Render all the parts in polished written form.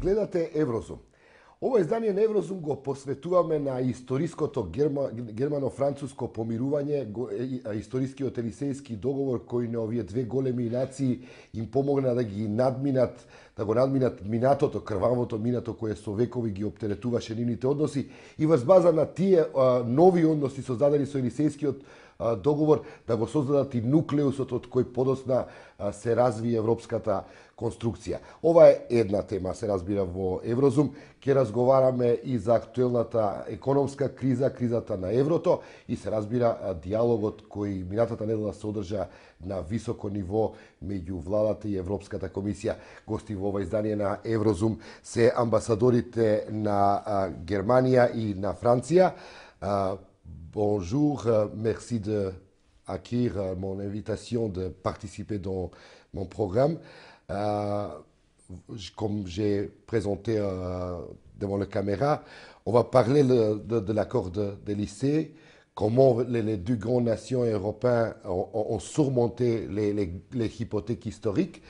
Гледате Еврозум. Ова издание на Еврозум го посветуваме на историското германо-француско помирување, историскиот Елисејски договор кој на овие две големи нации им помогна да ги надминат, да го надминат минатото, крвавото минато кое со векови ги оптеретуваше нивните односи и врз база на тие нови односи создадени со Елисејскиот договор да го создадат и нуклеусот од кој подоцна се разви европската конструкција. Ова е една тема, се разбира, во Еврозум. Ќе разговараме и за актуелната економска криза, кризата на еврото и се разбира диалогот кој минатата недела се одржа на високо ниво меѓу владата и Европската комисија. Гости во ова издание на Еврозум се амбасадорите на Германија и на Франција. Bonjour, merci d'accueillir mon invitation de participer dans mon programme. Comme j'ai présenté devant la caméra, on va parler de l'accord d'Élysée, comment les deux grandes nations européennes ont surmonté les hypothèques historiques.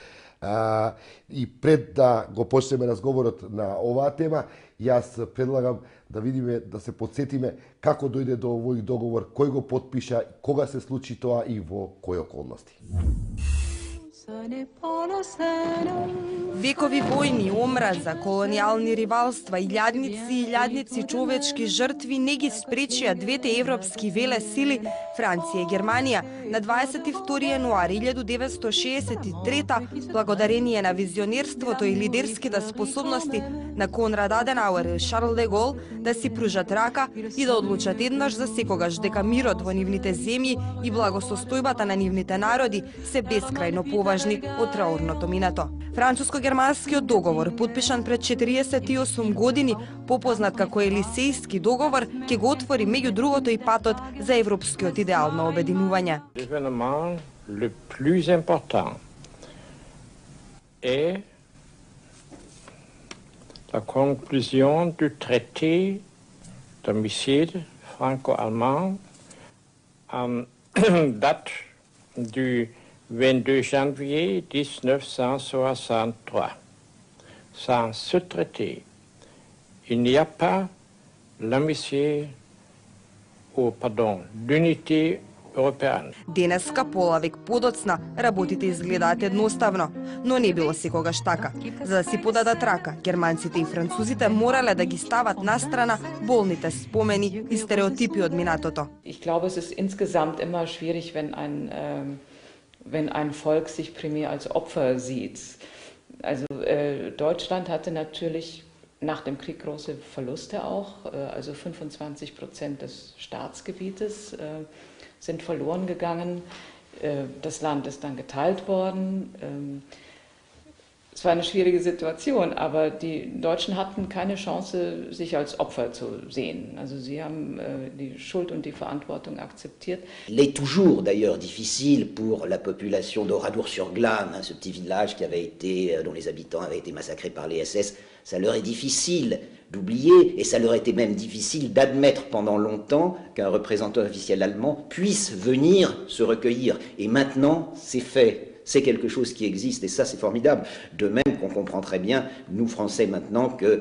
И пред да го почнеме разговорот на оваа тема, јас предлагам да видиме, да се подсетиме како дојде до овој договор, кој го потпиша, кога се случи тоа и во кои околности. Векови војни, омраза, колонијални ривалства, илјадници човечки жртви не ги спречија двете европски велесили, Франција и Германија, на 22 јануари 1963 благодарение на визионерството и лидерските способности на Конрад Аденауер и Шарл де Гол да си пружат рака и да одлучат еднаш за секогаш дека мирот во нивните земји и благосостојбата на нивните народи се бескрајно поважни од траурното минато. Француско-германскиот договор, подпишан пред 48 години, попознат како Елисејски договор, ќе го отвори меѓу другото и патот за европскиот идеал на обединување. L'événement le plus important est la conclusion du traité d'amitié franco-allemand en date du 22 janvier 1963. Sans ce traité, il n'y a pas l'unité европеан. Денеска, полавек подоцна, работите изгледаат едноставно, но не било секогаш така. За да си подадат рака, германците и французите морале да ги стават настрана болните спомени и стереотипи од минатото. Ich glaube, es ist insgesamt immer schwierig, wenn ein Volk sich primär als Opfer sieht. Also Deutschland hatte natürlich nach dem Krieg große Verluste auch, also 25% des Staatsgebietes sind verloren gegangen. Das Land ist dann geteilt worden. Es war eine schwierige Situation, aber die Deutschen hatten keine Chance, sich als Opfer zu sehen. Also sie haben die Schuld und die Verantwortung akzeptiert. Il est toujours d'ailleurs difficile pour la population d'Oradour-sur-Glane, ce petit village dont les habitants avaient été massacrés par les SS, ça leur est difficile d'oublier et ça leur était même difficile d'admettre pendant longtemps qu'un représentant officiel allemand puisse venir se recueillir. Et maintenant, c'est fait. C'est quelque chose qui existe et ça c'est formidable. De même qu'on comprend très bien, nous Français maintenant, que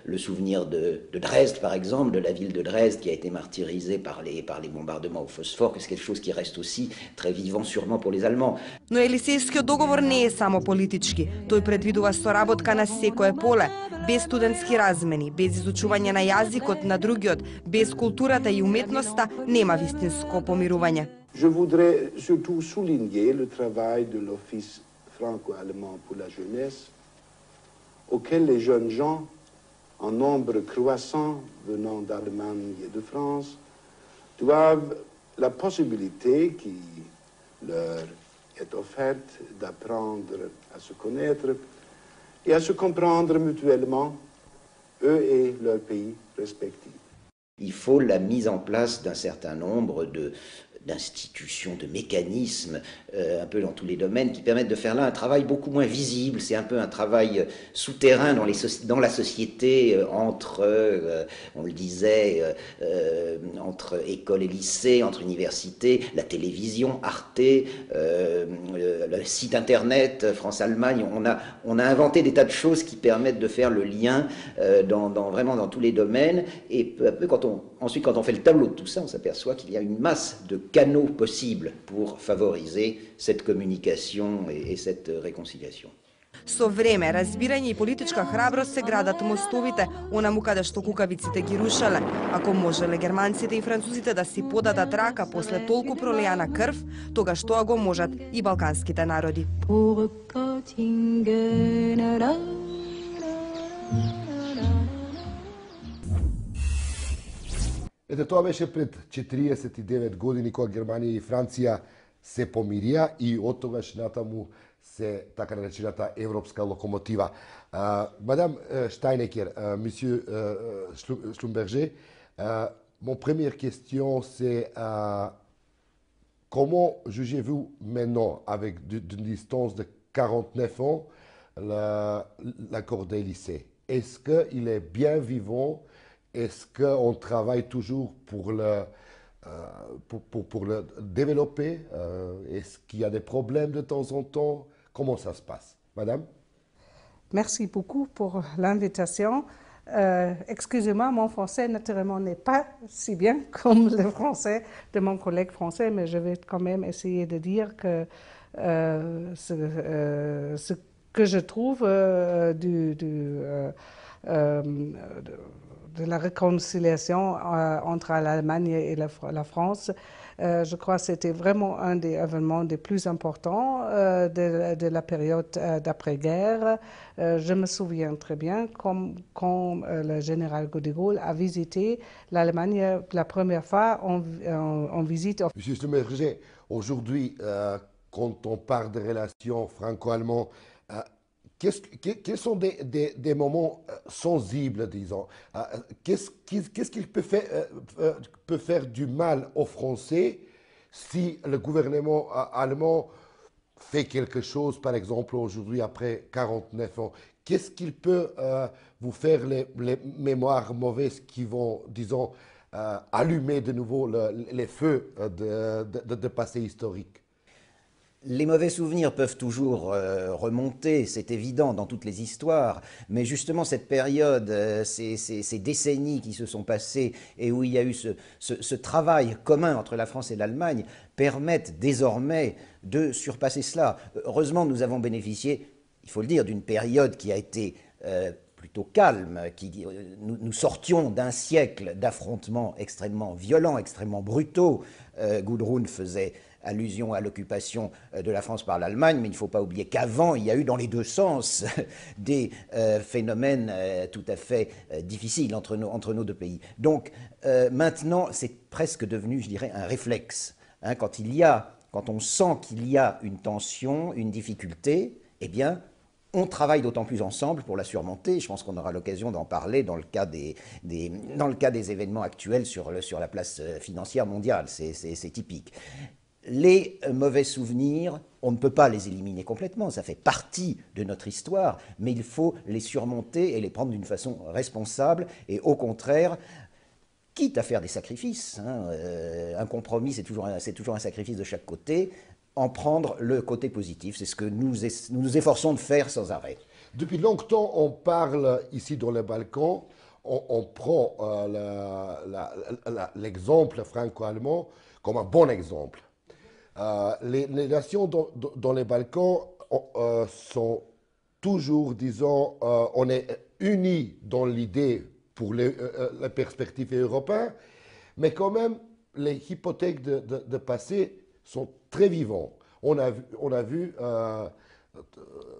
le souvenir de Dresde par exemple, de la ville de Dresde qui a été martyrisée par les bombardements au phosphore, que c'est quelque chose qui reste aussi très vivant sûrement pour les Allemands. Но Елисејскиот договор не е само политички. Тој предвидува соработка на секое поле, без студентски размени, без изучување на јазикот на другиот, без културата и уметноста нема вистинско помирување. Je voudrais surtout souligner le travail de l'Office franco-allemand pour la jeunesse, auquel les jeunes gens, en nombre croissant venant d'Allemagne et de France, doivent la possibilité qui leur est offerte d'apprendre à se connaître et à se comprendre mutuellement, eux et leurs pays respectifs. Il faut la mise en place d'un certain nombre d'institutions, de mécanismes, un peu dans tous les domaines, qui permettent de faire là un travail beaucoup moins visible. C'est un peu un travail souterrain dans la société, entre, on le disait, entre école et lycée, entre universités, la télévision, Arte, le site internet, France-Allemagne. On a inventé des tas de choses qui permettent de faire le lien vraiment dans tous les domaines. Et peu à peu, ensuite, quand on fait le tableau de tout ça, on s'aperçoit qu'il y a une masse de canaux possibles pour favoriser cette communication et cette réconciliation. Со време, разбирање и политичка храброст се градат мостовите, онаму каде што кукавиците ги рушеле. Ако можеле германците и французите да си подадат рака после толку пролејана крв, тогаш тоа го можат и балканските народи. Ете, тоа беше пред 49 години кога Германија и Франција се помирија и од тогаш натаму се така наречената европска локомотива. Madame Steinecke, Monsieur Schlumberger, mon première question c'est comment jugez-vous maintenant, avec d'une distance de 49 ans, l'accord d'Élysée? Est-ce qu'il est bien vivant? Est-ce qu'on travaille toujours pour le développer? Est-ce qu'il y a des problèmes de temps en temps? Comment ça se passe? Madame? Merci beaucoup pour l'invitation. Excusez-moi, mon français naturellement n'est pas si bien comme le français de mon collègue français, mais je vais quand même essayer de dire que ce que je trouve de la réconciliation entre l'Allemagne et la France, je crois que c'était vraiment un des événements les plus importants de la période d'après-guerre. Je me souviens très bien quand le général de Gaulle a visité l'Allemagne la première fois en visite. Monsieur Schlumberger, aujourd'hui, quand on parle de relations franco-allemandes, quels sont des moments sensibles, disons? Qu'est-ce qu'il peut faire du mal aux Français si le gouvernement allemand fait quelque chose, par exemple, aujourd'hui, après 49 ans? Qu'est-ce qu'il peut vous faire les mémoires mauvaises qui vont, disons, allumer de nouveau les feux de passé historique? Les mauvais souvenirs peuvent toujours remonter, c'est évident dans toutes les histoires, mais justement cette période, ces décennies qui se sont passées et où il y a eu ce travail commun entre la France et l'Allemagne permettent désormais de surpasser cela. Heureusement, nous avons bénéficié, il faut le dire, d'une période qui a été plutôt calme. Nous sortions d'un siècle d'affrontements extrêmement violents, extrêmement brutaux. Gudrun faisait allusion à l'occupation de la France par l'Allemagne, mais il ne faut pas oublier qu'avant, il y a eu dans les deux sens des phénomènes tout à fait difficiles entre nos deux pays. Donc maintenant, c'est presque devenu, je dirais, un réflexe. Hein, quand on sent qu'il y a une tension, une difficulté, eh bien, on travaille d'autant plus ensemble pour la surmonter. Je pense qu'on aura l'occasion d'en parler dans le cas des événements actuels sur la place financière mondiale. C'est typique. Les mauvais souvenirs, on ne peut pas les éliminer complètement, ça fait partie de notre histoire, mais il faut les surmonter et les prendre d'une façon responsable et au contraire, quitte à faire des sacrifices, hein, un compromis c'est toujours un sacrifice de chaque côté, en prendre le côté positif, c'est ce que nous nous efforçons de faire sans arrêt. Depuis longtemps, on parle ici dans les Balkans, on prend l'exemple franco-allemand comme un bon exemple. Les nations dans les Balkans sont toujours, disons, on est unis dans l'idée pour les perspectives européennes, mais quand même, les hypothèques de passé sont très vivantes. On a vu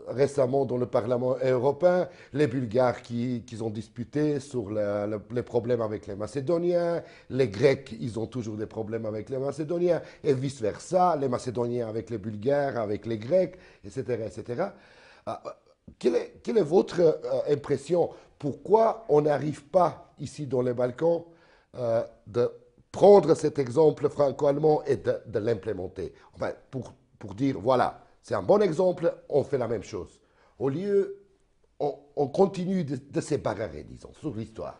récemment dans le Parlement européen les Bulgares qui ont disputé sur les problèmes avec les Macédoniens, les Grecs, ils ont toujours des problèmes avec les Macédoniens, et vice-versa, les Macédoniens avec les Bulgares, avec les Grecs, etc. etc. Quelle est votre impression? Pourquoi on n'arrive pas ici dans les Balkans de prendre cet exemple franco-allemand et de l'implémenter. Enfin, pour dire, voilà, c'est un bon exemple, on fait la même chose. Au lieu, on continue de se bagarrer, disons, sur l'histoire.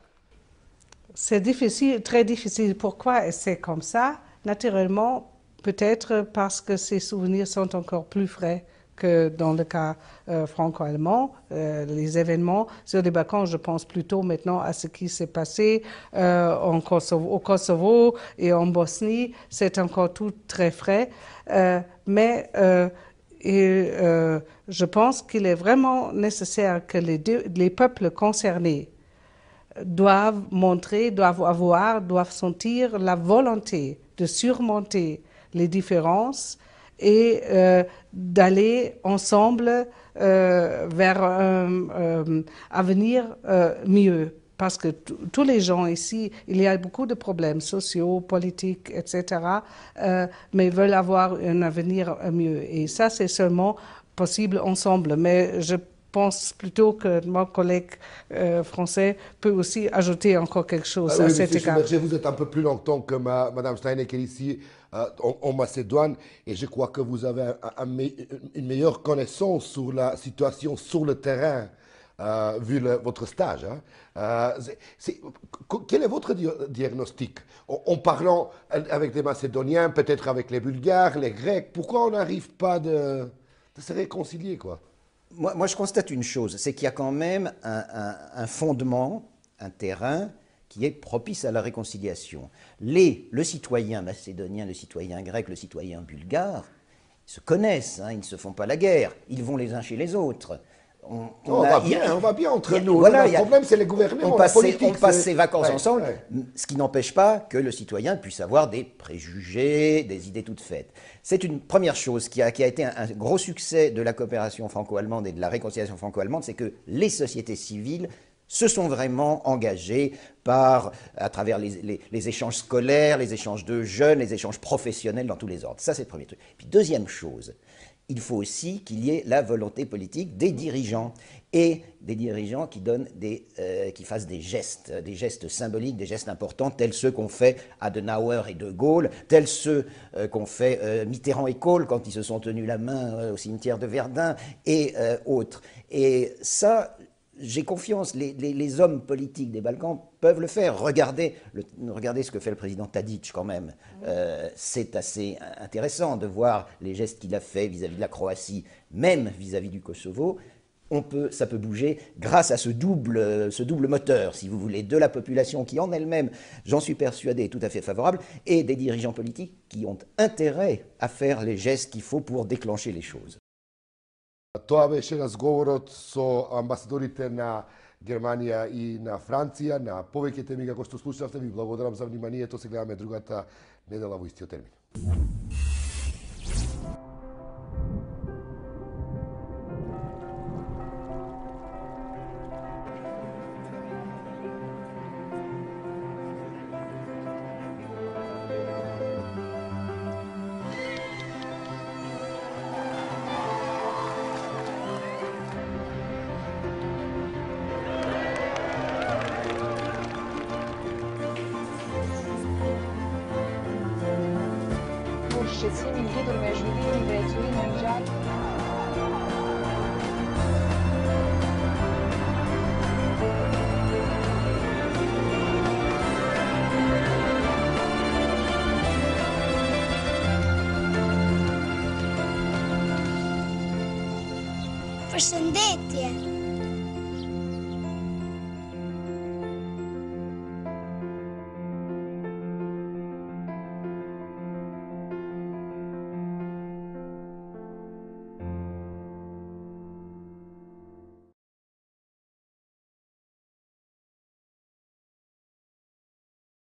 C'est difficile, très difficile. Pourquoi c'est comme ça? Naturellement, peut-être parce que ces souvenirs sont encore plus frais que dans le cas franco-allemand. Les événements sur les Balkans, je pense plutôt maintenant à ce qui s'est passé au Kosovo et en Bosnie. C'est encore tout très frais. Mais je pense qu'il est vraiment nécessaire que les peuples concernés doivent sentir la volonté de surmonter les différences et d'aller ensemble vers un avenir mieux. Parce que tous les gens ici, il y a beaucoup de problèmes sociaux, politiques, etc., mais veulent avoir un avenir mieux. Et ça, c'est seulement possible ensemble. Mais je pense plutôt que mon collègue français peut aussi ajouter encore quelque chose à cet égard. Vous êtes un peu plus longtemps que Mme Steinecker ici en Macédoine et je crois que vous avez une meilleure connaissance sur la situation sur le terrain vu votre stage. Quel est votre diagnostic en parlant avec des Macédoniens, peut-être avec les Bulgares, les Grecs, pourquoi on n'arrive pas de se réconcilier, quoi? Moi, je constate une chose, c'est qu'il y a quand même un fondement, un terrain qui est propice à la réconciliation. Le citoyen macédonien, le citoyen grec, le citoyen bulgare se connaissent, ils ne se font pas la guerre, ils vont les uns chez les autres. On va bien entre nous. Voilà, le problème, c'est les gouvernements. On passe ses vacances ensemble, ce qui n'empêche pas que le citoyen puisse avoir des préjugés, des idées toutes faites. C'est une première chose qui a été un gros succès de la coopération franco-allemande et de la réconciliation franco-allemande, c'est que les sociétés civiles se sont vraiment engagées à travers les échanges scolaires, les échanges de jeunes, les échanges professionnels dans tous les ordres. Ça, c'est le premier truc. Puis deuxième chose, il faut aussi qu'il y ait la volonté politique des dirigeants et des dirigeants qui fassent des gestes symboliques, des gestes importants, tels ceux qu'ont fait Adenauer et De Gaulle, tels ceux qu'ont fait Mitterrand et Kohl quand ils se sont tenus la main au cimetière de Verdun et autres. Et ça, j'ai confiance, les hommes politiques des Balkans peuvent le faire. Regardez ce que fait le président Tadic quand même. C'est assez intéressant de voir les gestes qu'il a fait vis-à-vis de la Croatie, même vis-à-vis du Kosovo. Ça peut bouger grâce à ce double moteur, si vous voulez, de la population qui en elle-même, j'en suis persuadé, est tout à fait favorable, et des dirigeants politiques qui ont intérêt à faire les gestes qu'il faut pour déclencher les choses. Това беше разговорот со амбасадорите на Германија и на Франција, на повеќе теми како што слушавте. Ви благодарам за вниманието. Се гледаме другата недела во истиот термин. الشتيم الجدد الموجودين الباتوين الرجال Përshëndetje.